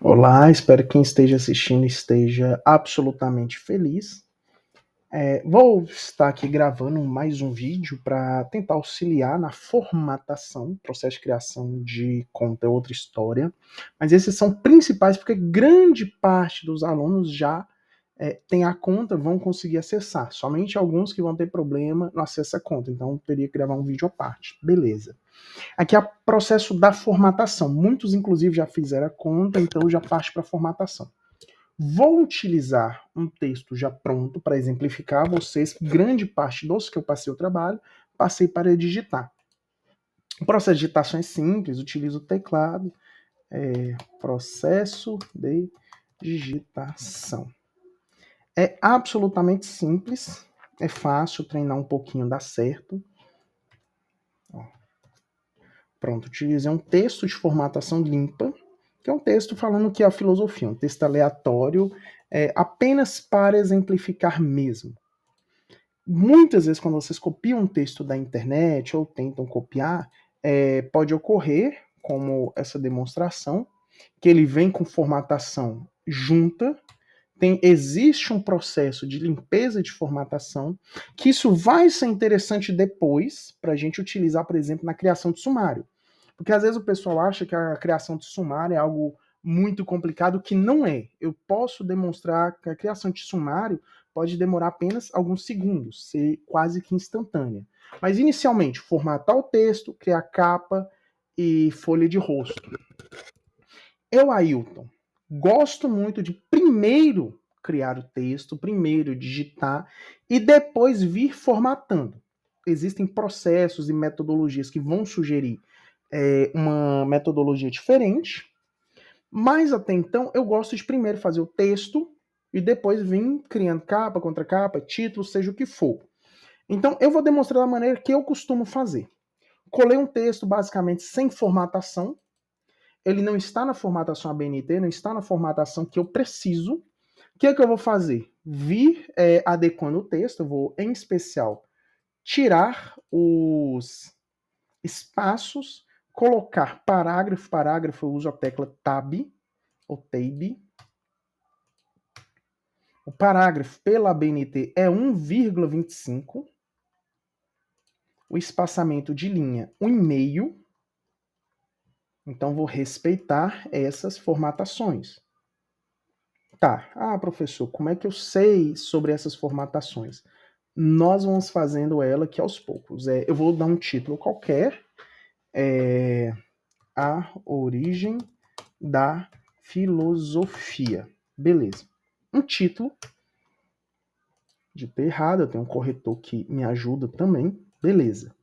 Olá, espero que quem esteja assistindo esteja absolutamente feliz. Vou estar aqui gravando mais um vídeo para tentar auxiliar na formatação, processo de criação de conta é outra história, mas esses são principais porque grande parte dos alunos já tem a conta, vão conseguir acessar. Somente alguns que vão ter problema no acesso à conta, então teria que gravar um vídeo à parte. Beleza. Aqui é o processo da formatação. Muitos, inclusive, já fizeram a conta, então já parte para a formatação. Vou utilizar um texto já pronto para exemplificar a vocês. Grande parte dos que eu passei o trabalho, passei para digitar. O processo de digitação é simples, utilizo o teclado. Processo de digitação. É absolutamente simples, é fácil, treinar um pouquinho dá certo. Pronto, utilizei um texto de formatação limpa, que é um texto falando que é a filosofia, um texto aleatório, apenas para exemplificar mesmo. Muitas vezes, quando vocês copiam um texto da internet ou tentam copiar, pode ocorrer, como essa demonstração, que ele vem com formatação junta, existe um processo de limpeza de formatação, que isso vai ser interessante depois para a gente utilizar, por exemplo, na criação de sumário. Porque às vezes o pessoal acha que a criação de sumário é algo muito complicado, que não é. Eu posso demonstrar que a criação de sumário pode demorar apenas alguns segundos, ser quase que instantânea. Mas inicialmente, formatar o texto, criar capa e folha de rosto. Eu, Ailton, gosto muito de primeiro criar o texto, primeiro digitar e depois vir formatando. Existem processos e metodologias que vão sugerir uma metodologia diferente, mas até então eu gosto de primeiro fazer o texto e depois vir criando capa, contra capa, título, seja o que for. Então eu vou demonstrar da maneira que eu costumo fazer. Colei um texto basicamente sem formatação, ele não está na formatação ABNT, não está na formatação que eu preciso. O que é que eu vou fazer? Vir adequando o texto, eu vou, em especial, tirar os espaços, colocar parágrafo, eu uso a tecla Tab, ou Tab. O parágrafo pela ABNT é 1,25. O espaçamento de linha, 1,5. Então, vou respeitar essas formatações. Tá, professor, como é que eu sei sobre essas formatações? Nós vamos fazendo ela aqui aos poucos. Eu vou dar um título qualquer, A Origem da Filosofia. Beleza. Um título, digitei errado, eu tenho um corretor que me ajuda também. Beleza.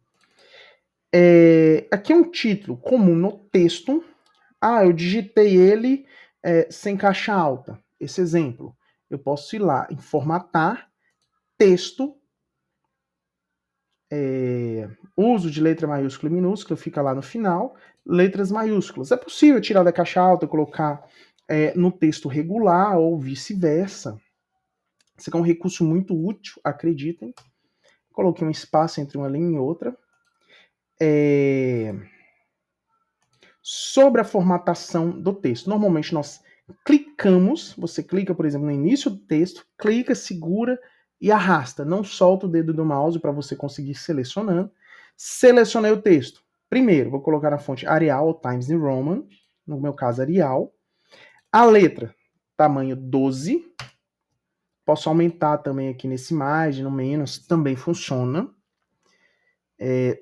Aqui é um título comum no texto. Eu digitei ele sem caixa alta. Esse exemplo. Eu posso ir lá em formatar, texto, uso de letra maiúscula e minúscula, fica lá no final, letras maiúsculas. É possível tirar da caixa alta e colocar no texto regular ou vice-versa. Esse aqui é um recurso muito útil, acreditem. Coloquei um espaço entre uma linha e outra. Sobre a formatação do texto. Normalmente nós clicamos, você clica, por exemplo, no início do texto, clica, segura e arrasta. Não solta o dedo do mouse para você conseguir selecionando. Selecionei o texto. Primeiro, vou colocar na fonte Arial ou Times New Roman, no meu caso Arial. A letra, tamanho 12. Posso aumentar também aqui nesse mais, no menos, também funciona.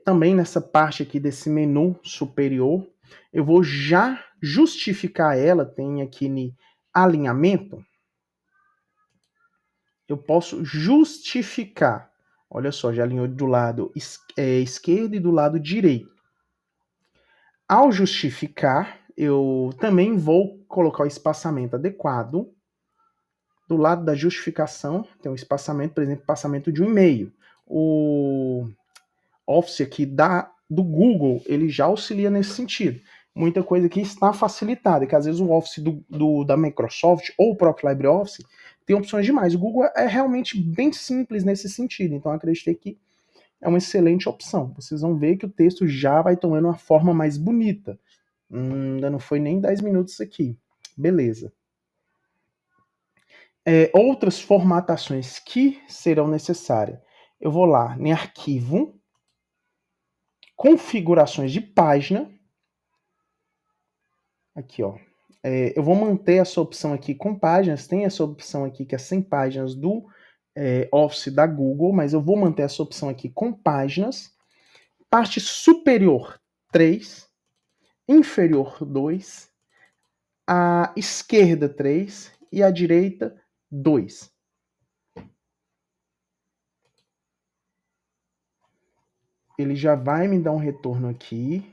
Também nessa parte aqui desse menu superior, eu vou já justificar ela, tem aqui no alinhamento, eu posso justificar. Olha só, já alinhou do lado esquerdo e do lado direito. Ao justificar, eu também vou colocar o espaçamento adequado. Do lado da justificação, tem um espaçamento, por exemplo, espaçamento de 1,5. O Office aqui do Google, ele já auxilia nesse sentido. Muita coisa aqui está facilitada, que às vezes o Office da Microsoft ou o próprio LibreOffice tem opções demais. O Google é realmente bem simples nesse sentido, então acreditei que é uma excelente opção. Vocês vão ver que o texto já vai tomando uma forma mais bonita. Ainda não foi nem 10 minutos aqui. Beleza. Outras formatações que serão necessárias. Eu vou lá em arquivo, configurações de página. Aqui, ó. Eu vou manter essa opção aqui com páginas. Tem essa opção aqui que é sem páginas do Office da Google, mas eu vou manter essa opção aqui com páginas. Parte superior 3, inferior 2, a esquerda 3 e a direita 2. Ele já vai me dar um retorno aqui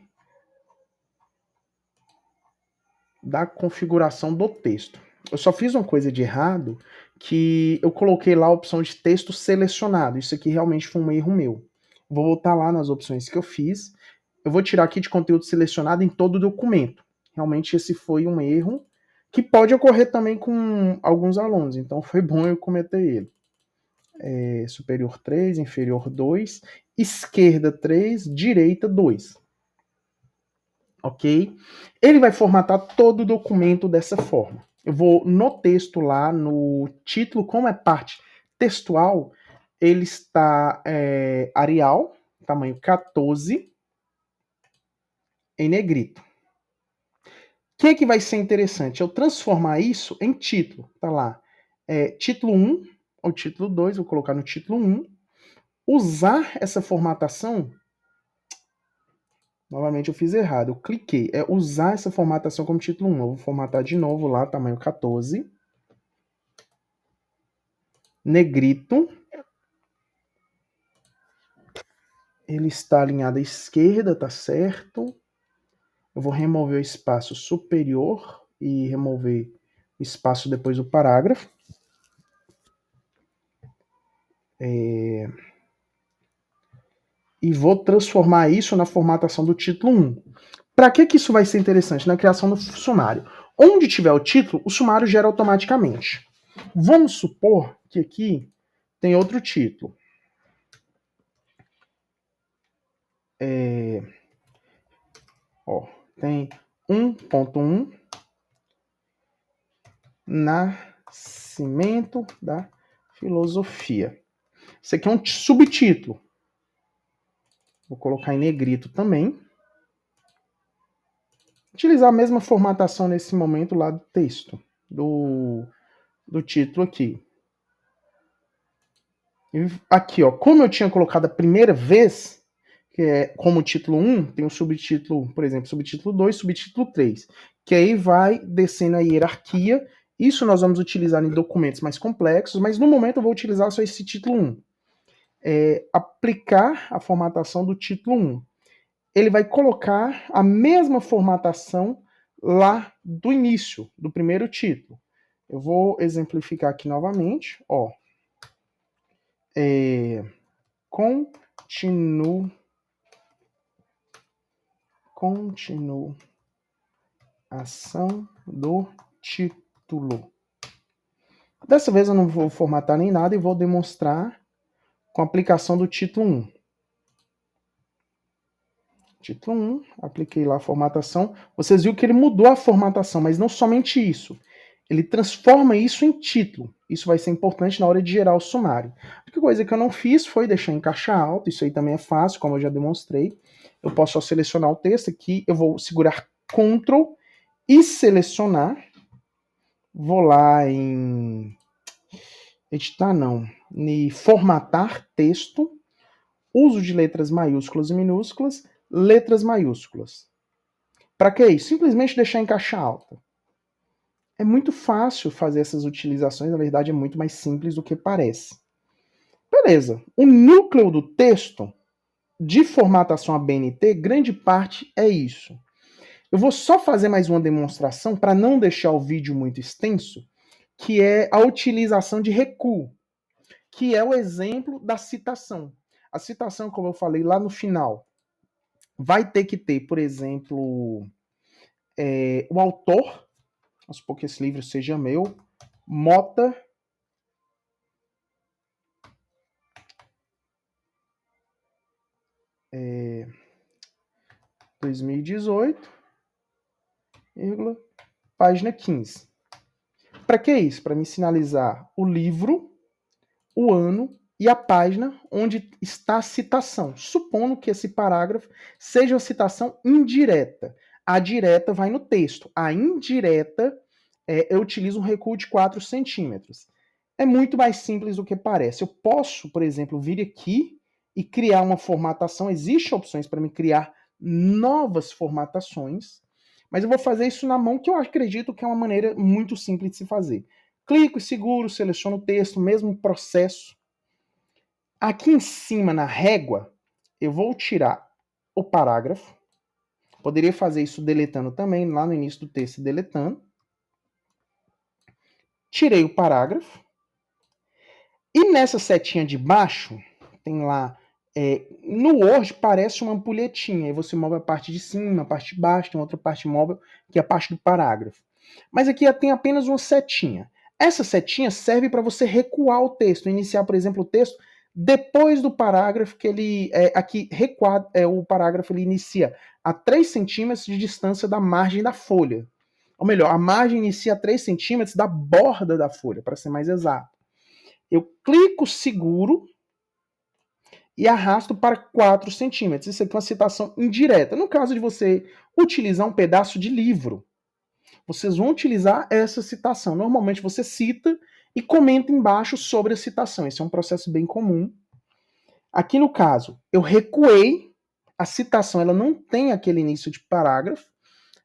da configuração do texto. Eu só fiz uma coisa de errado, que eu coloquei lá a opção de texto selecionado. Isso aqui realmente foi um erro meu. Vou voltar lá nas opções que eu fiz. Eu vou tirar aqui de conteúdo selecionado em todo o documento. Realmente esse foi um erro que pode ocorrer também com alguns alunos. Então foi bom eu cometer ele. Superior 3, inferior 2, esquerda 3, direita 2. Ok? Ele vai formatar todo o documento dessa forma. Eu vou no texto lá, no título, como é parte textual, ele está Arial, tamanho 14, em negrito. O que vai ser interessante? Eu transformar isso em título. Tá lá. Título 1 ou título 2, vou colocar no título 1. Usar essa formatação. Novamente eu fiz errado. Eu cliquei. Usar essa formatação como título 1. Eu vou formatar de novo lá, tamanho 14. Negrito. Ele está alinhado à esquerda, tá certo? Eu vou remover o espaço superior e remover o espaço depois do parágrafo. E vou transformar isso na formatação do título 1. Para que isso vai ser interessante? Na criação do sumário. Onde tiver o título, o sumário gera automaticamente. Vamos supor que aqui tem outro título. Tem 1.1 Nascimento da Filosofia. Isso aqui é um subtítulo. Vou colocar em negrito também. Utilizar a mesma formatação nesse momento lá do texto, do título aqui. E aqui, ó, como eu tinha colocado a primeira vez, que é como título 1, tem o subtítulo, por exemplo, subtítulo 2, subtítulo 3, que aí vai descendo a hierarquia. Isso nós vamos utilizar em documentos mais complexos, mas no momento eu vou utilizar só esse título 1. Aplicar a formatação do título 1. Ele vai colocar a mesma formatação lá do início, do primeiro título. Eu vou exemplificar aqui novamente. Ó, continuação do título. Dessa vez eu não vou formatar nem nada e vou demonstrar com a aplicação do título 1. Título 1, apliquei lá a formatação. Vocês viram que ele mudou a formatação, mas não somente isso. Ele transforma isso em título. Isso vai ser importante na hora de gerar o sumário. A única coisa que eu não fiz foi deixar em caixa alta. Isso aí também é fácil, como eu já demonstrei. Eu posso só selecionar o texto aqui. Eu vou segurar Ctrl e selecionar. Vou lá em editar, não. Em formatar texto. Uso de letras maiúsculas e minúsculas. Letras maiúsculas. Para que isso? Simplesmente deixar em caixa alta. É muito fácil fazer essas utilizações, na verdade é muito mais simples do que parece. Beleza. O núcleo do texto de formatação ABNT, grande parte é isso. Eu vou só fazer mais uma demonstração para não deixar o vídeo muito extenso, que é a utilização de recuo, que é o exemplo da citação. A citação, como eu falei lá no final, vai ter que ter, por exemplo, o autor. Vamos supor que esse livro seja meu. Mota 2018, página 15. Para que isso? Para me sinalizar o livro, o ano e a página onde está a citação, supondo que esse parágrafo seja uma citação indireta. A direta vai no texto, a indireta eu utilizo um recuo de 4 centímetros. É muito mais simples do que parece. Eu posso, por exemplo, vir aqui e criar uma formatação. Existem opções para me criar novas formatações, mas eu vou fazer isso na mão, que eu acredito que é uma maneira muito simples de se fazer. Clico e seguro, seleciono o texto, mesmo processo. Aqui em cima, na régua, eu vou tirar o parágrafo. Poderia fazer isso deletando também, lá no início do texto, deletando. Tirei o parágrafo. E nessa setinha de baixo, tem lá, no Word parece uma ampulhetinha, aí você move a parte de cima, a parte de baixo, tem outra parte móvel, que é a parte do parágrafo. Mas aqui tem apenas uma setinha. Essa setinha serve para você recuar o texto, iniciar, por exemplo, o texto depois do parágrafo que ele, aqui, recuar, o parágrafo ele inicia a 3 centímetros de distância da margem da folha. Ou melhor, a margem inicia a 3 centímetros da borda da folha, para ser mais exato. Eu clico seguro e arrasto para 4 centímetros. Isso aqui é uma citação indireta. No caso de você utilizar um pedaço de livro, vocês vão utilizar essa citação. Normalmente você cita e comenta embaixo sobre a citação. Esse é um processo bem comum. Aqui no caso, eu recuei. A citação ela não tem aquele início de parágrafo.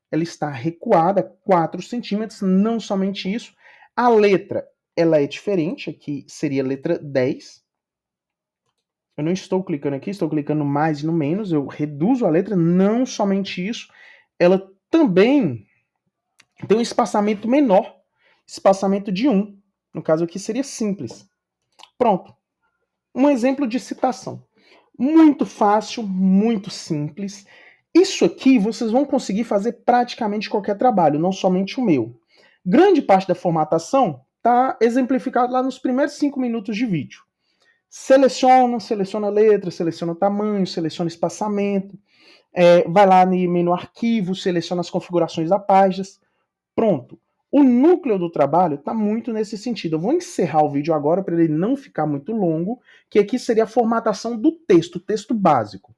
Ela está recuada 4 centímetros. Não somente isso. A letra ela é diferente. Aqui seria a letra 10. Eu não estou clicando aqui, estou clicando no mais e no menos. Eu reduzo a letra. Não somente isso. Ela também tem um espaçamento menor. Espaçamento de 1. No caso aqui seria simples. Pronto. Um exemplo de citação. Muito fácil, muito simples. Isso aqui vocês vão conseguir fazer praticamente qualquer trabalho, não somente o meu. Grande parte da formatação está exemplificado lá nos primeiros 5 minutos de vídeo. Seleciona a letra, seleciona o tamanho, seleciona o espaçamento, vai lá no menu arquivo, seleciona as configurações da página. Pronto. O núcleo do trabalho está muito nesse sentido. Eu vou encerrar o vídeo agora para ele não ficar muito longo, que aqui seria a formatação do texto, o texto básico.